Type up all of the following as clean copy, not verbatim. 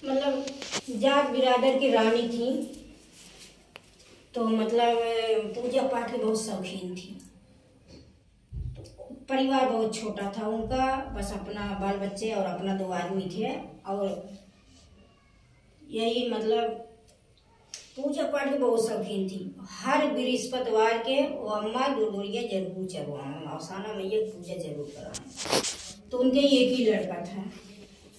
मतलब जाट बिरादर की रानी थी, तो मतलब पूजा पाठ की बहुत शौकीन थी। परिवार बहुत छोटा था उनका, बस अपना बाल बच्चे और अपना 2 आदमी थे। और यही मतलब पूजा पाठ की बहुत शौकीन थी। हर बृहस्पतिवार के वो अम्मा गुड़गुड़िया जरूर चढ़वाएं, औसाना मैया पूजा जरूर कराएं। तो उनके एक ही लड़का था,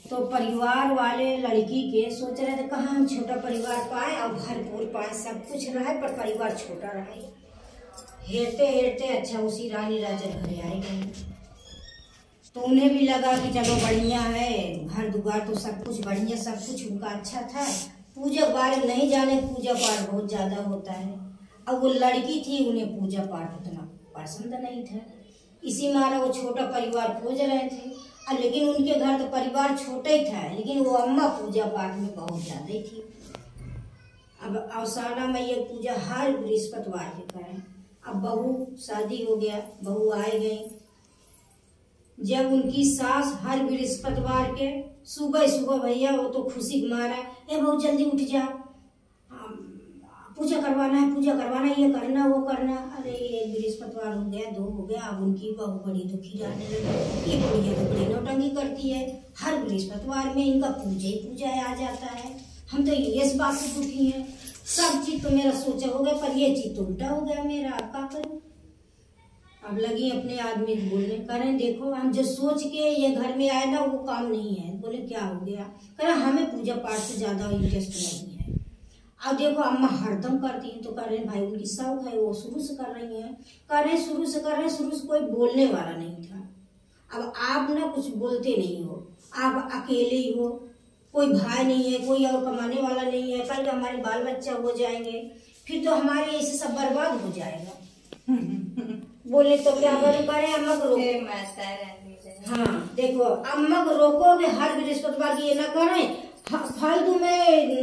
तो परिवार वाले लड़की के सोच रहे थे कहाँ हम छोटा परिवार पाए और भरपूर पाए, सब कुछ रहे पर परिवार छोटा रहे। हेरते हेरते अच्छा उसी रानी राजा घरे आए गए। तो उन्हें भी लगा कि चलो बढ़िया है, घर दुआर तो सब कुछ बढ़िया, सब कुछ उनका अच्छा था। पूजा पाठ नहीं जाने, पूजा पाठ बहुत ज्यादा होता है। अब वो लड़की थी, उन्हें पूजा पाठ उतना पसंद नहीं था, इसी मारा वो छोटा परिवार खोज रहे थे। लेकिन उनके घर तो परिवार छोटा ही था, लेकिन वो अम्मा पूजा पाठ में बहुत ज्यादा ही थी। अब औसाना में ये पूजा हर बृहस्पतिवार के करें। अब बहू शादी हो गया, बहू आए गई। जब उनकी सास हर बृहस्पतिवार के सुबह सुबह भैया वो तो खुशी मारा, ए बहुत जल्दी उठ जा, पूजा करवाना है, पूजा करवाना है, ये करना वो करना। अरे एक बृहस्पतिवार हो गया, 2 हो गया, अब उनकी बहू बड़ी दुखी रहने लगी। ये बुढ़िया तो बड़ी नौटंकी करती है, हर बृहस्पतिवार में इनका पूजा ही पूजा आ जाता है। हम तो इस बात से दुखी है, सब चीज तो मेरा सोचा हो गया पर ये चीज तो उल्टा हो गया मेरा, अब क्या करूं। अब लगी अपने आदमी को बोलने, करें देखो हम जो सोच के ये घर में आए ना वो काम नहीं है। बोले क्या हो गया? करें हमें पूजा पाठ से ज्यादा इंटरेस्ट नहीं है। अब देखो अम्मा हरदम करती हैं, तो कह रहे भाई उनकी शौक है, वो शुरू से कर रही हैं, कर रहे शुरू से कर रहे, शुरू से कोई बोलने वाला नहीं था। अब आप ना कुछ बोलते नहीं हो, आप अकेले ही हो, कोई भाई नहीं है, कोई और कमाने वाला नहीं है। कल हमारे बाल बच्चा हो जाएंगे, फिर तो हमारे ऐसे सब बर्बाद हो जाएगा। बोले तो क्या करें, अम्मा को रोको। हाँ देखो अम्मा को रोकोगे, हर बृहस्पतिवार ये ना करें, फालतू में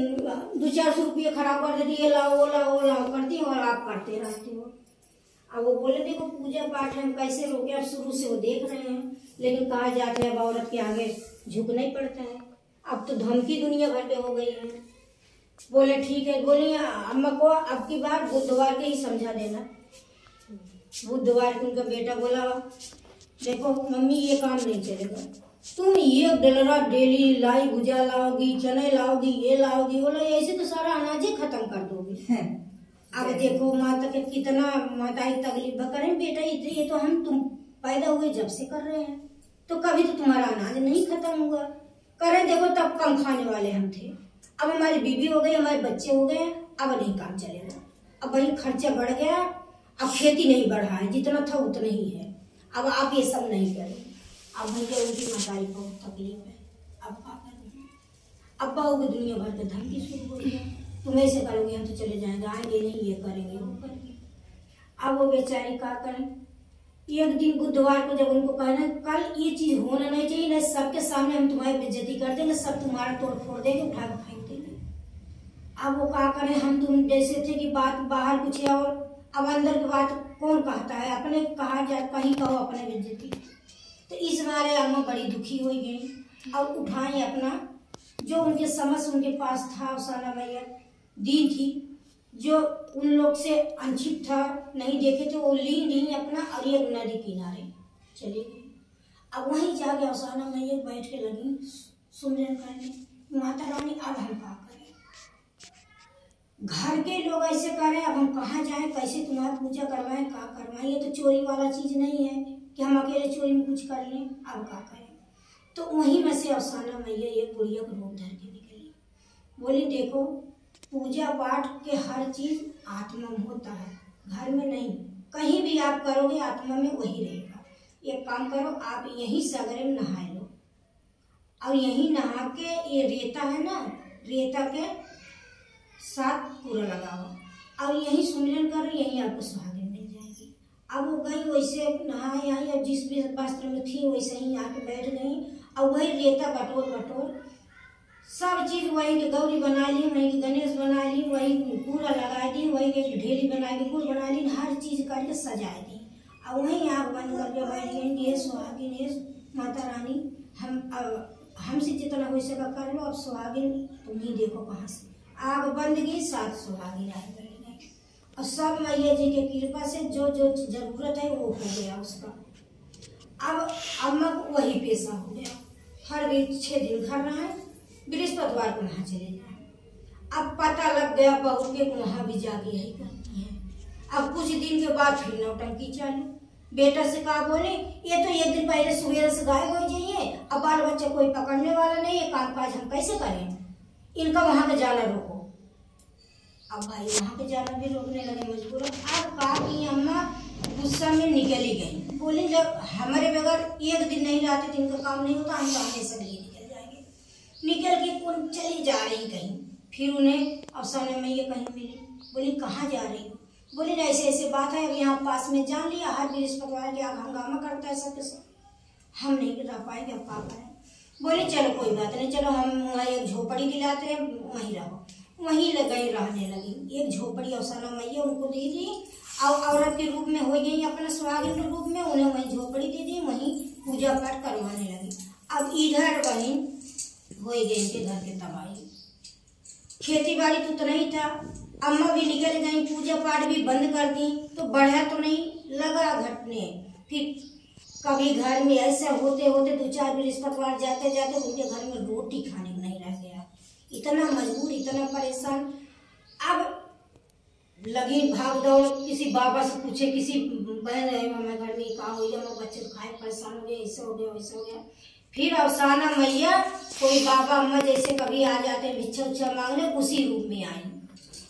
200-400 रुपये खराब कर देती है, लाओ वो लाओ वो लाओ करती हो और आप करते रहते हो। अब वो बोले देखो पूजा पाठ हम कैसे रोके, अब शुरू से वो देख रहे हैं, लेकिन कहा जाते हैं अब औरत के आगे झुकना ही पड़ता है। अब तो धमकी दुनिया भर के हो गई है। बोले ठीक है, बोलिए अम्मा को अब की बार बुधवार के ही समझा देना। बुधवार को उनका बेटा बोला देखो मम्मी ये काम नहीं चलेगा, तुम ये डलरा डेली लाई भुजा लाओगी, चने लाओगी, ये लाओगी, बोला ऐसे तो सारा अनाज ही खत्म कर दोगी। अब देखो माता के कितना माता ही तकलीफ करें बेटा, ये तो तुम पैदा हुए जब से कर रहे हैं, तो कभी तो तुम्हारा अनाज नहीं खत्म हुआ। करें देखो तब कम खाने वाले हम थे, अब हमारी बीवी हो गई, हमारे बच्चे हो गए, अब नहीं काम चलेगा। अब वही खर्चा बढ़ गया, अब खेती नहीं बढ़ा है, जितना था उतना ही है। अब आप ये सब नहीं करें। अब उनके उनकी महतारी को तकलीफ है, अब क्या करें। अब बहू की दुनिया भर के धमकी शुरू हो गया, तुम ऐसे करोगे हम तो चले जाएंगे, आएंगे नहीं, ये करेंगे वो करेंगे। अब वो बेचारी क्या करें। एक दिन बुधवार को जब उनको कहना कल ये चीज होना नहीं चाहिए, नहीं सबके सामने हम तुम्हारी बेइज्जती कर देंगे, सब तुम्हारा तोड़ फोड़ देंगे, उठा के फेंक देंगे। अब वो क्या करें, हम तुम जैसे थे कि बात बाहर कुछ है और अब अंदर की बात कौन कहता है, अपने कहा जाए कहीं कहो अपने बेइज्जती। तो इस बारे अम्मा बड़ी दुखी हो गई। अब उठाई अपना जो उनके समझ उनके पास था, औसाना मैया दी थी, जो उन लोग से अनछित था, नहीं देखे थे, वो ली अपना और एक नदी किनारे चली गई। अब वहीं जाके औसाना मैया बैठ के लगी सुमिरन करने, माता रानी अब हम क्या करें, घर के लोग ऐसे करें, अब हम कहाँ जाएं, कैसे तुम्हारी पूजा करवाएं, क्या करवाएं। ये तो चोरी वाला चीज नहीं है कि हम अकेले चोरी में कुछ कर लें, अब क्या करें। तो वहीं में से औसाना मैया एक बुढ़िया को रूप धर के निकली, बोली देखो पूजा पाठ के हर चीज आत्मा में होता है, घर में नहीं। कहीं भी आप करोगे आत्मा में वही रहेगा। एक काम करो, आप यहीं सगरे में नहा लो और यहीं नहा के ये रेता है ना, रेता के साथ पूरा लगाओ और यहीं सुमिरन करो, यहीं आपको सुहागिन मिल जाएगी। अब वो गई वैसे नहाई आई, अब जिस भी वस्त्र में थी वैसे ही आके बैठ गई और वही रेता बटोर सब चीज वही के गौरी बना ली, वही के गणेश बना ली, वही पूरा लगा दी, वही के ढेली बना दी, गुड़ बना ली, हर चीज करके सजा दी और वहीं आग बंद करके बैठ गई। ये सुहागिन माता रानी हम हमसे जितना हो सका कर लो। अब सुहागिन तुम ही देखो कहाँ से आग बंद गई, 7 सुहागिन आए गए और सब मैया जी के कृपा से जो जो जरूरत है वो हो गया उसका। अब अम्मा को वही पेशा हो गया, हर 6 दिन घर रहा है, बृहस्पतिवार को वहाँ चले जाए। अब पता लग गया बहू के वहाँ भी जाके यही करती है। अब कुछ दिन के बाद फिर नौटंकी चालू। बेटा से कहा बोले ये तो 1 दिन पहले सुबह से गायब हो जाइए, अब बाल बच्चे कोई पकड़ने वाला नहीं है, काम काज हम कैसे करें, इनका वहां पे जाना रोको। अब भाई वहां पे जाना भी रोकने लगे मजबूर। अब कहा कि अम्मा गुस्सा में निकली गई, बोली जब हमारे बगैर 1 दिन नहीं रहते तो इनका काम नहीं होता, हम तो हमेशा लिए निकल जाएंगे। निकल के कौन चली जा रही कहीं, फिर उन्हें अफसाने में ये कहीं मिली। बोली कहाँ जा रही हो, बोले ऐसे ऐसे बात है, अब यहाँ पास में जान लिया, हर बृहस्पतिवार के आग हंगामा करता है सबके सब, हम नहीं रह पाएंगे, अब पापा है। बोले चलो कोई बात नहीं, चलो हम वहाँ एक झोपड़ी दिलाते हैं, वहीं रहो। वहीं गई रहने लगी। एक झोपड़ी अफसाना मैया उनको दे दी और औरत के रूप में हो गई, अपना सुहागिन के रूप में उन्हें वहीं झोपड़ी दे दी, वहीं पूजा पाठ करवाने लगी। अब इधर वहीं हो गई इनके घर के तबाही। खेती बाड़ी तो उतना ही था, अम्मा भी निकल गई, पूजा पाठ भी बंद कर दी, तो बढ़ा तो नहीं लगा घटने। फिर कभी घर में ऐसा होते होते 2-4 बृहस्पतिवार जाते जाते उनके घर में रोटी खाने को नहीं रह गया। इतना मजबूर, इतना परेशान। अब लगी भाग दौड़, किसी बाबा से पूछे, किसी बहन है हमारे घर में कहा हो गया, बच्चे खाए परेशान हो गए, ऐसे हो गया वैसे हो गया। फिर अफसाना मैया कोई बाबा अम्मा जैसे कभी आ जाते भिक्षा उच्छा मांगने, उसी रूप में आई।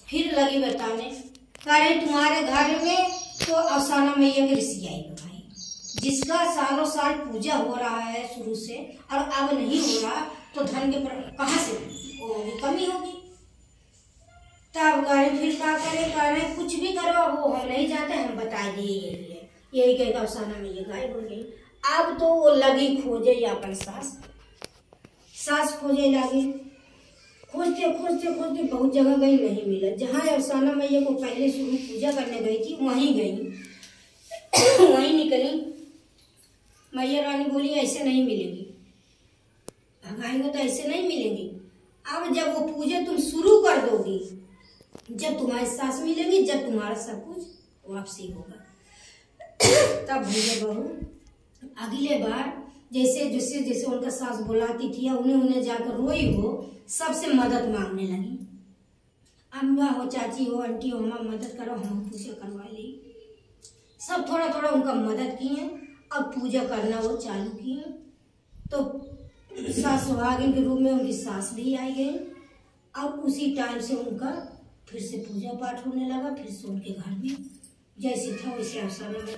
फिर लगी बताने, कह तुम्हारे घर में तो अफसाना मैया की ऋषि आई भाई, जिसका सालों साल पूजा हो रहा है शुरू से और अब नहीं हो रहा, तो धन के कहाँ से होगी, कमी होगी। तब गए फिर क्या करे, कुछ भी करो वो हम नहीं जाते, हम बता दिए यही कहेगा अफसाना मैया गायब हो गई। अब तो वो लगी खोजे अपन सास खोजे लगी, खोजते खोजते खोजते बहुत जगह गई, नहीं मिला। जहाँ अफसाना मैया को पहले शुरू पूजा करने गई थी वहीं गई वहीं निकली। मैया रानी बोली ऐसे नहीं मिलेगी, भगाएंगे तो ऐसे नहीं मिलेंगी। अब जब वो पूजा तुम शुरू कर दोगी, जब तुम्हारी सास मिलेगी, जब तुम्हारा सब कुछ वापसी होगा, तब भैया बहू अगले बार जैसे जैसे जैसे उनका सास बुलाती थी, उन्हें जाकर रोई हो, सबसे मदद मांगने लगी। अम्मा हो, चाची हो, आंटी हो, हमारी मदद करो, हम पूजा करवा ली। सब थोड़ा थोड़ा उनका मदद किए, अब पूजा करना वो चालू किए। तो सास सुहागिन के रूप में उनकी सास भी आई गई। अब उसी टाइम से उनका फिर से पूजा पाठ होने लगा, फिर से उनके घर में जैसे था वैसे अफसाना मेरी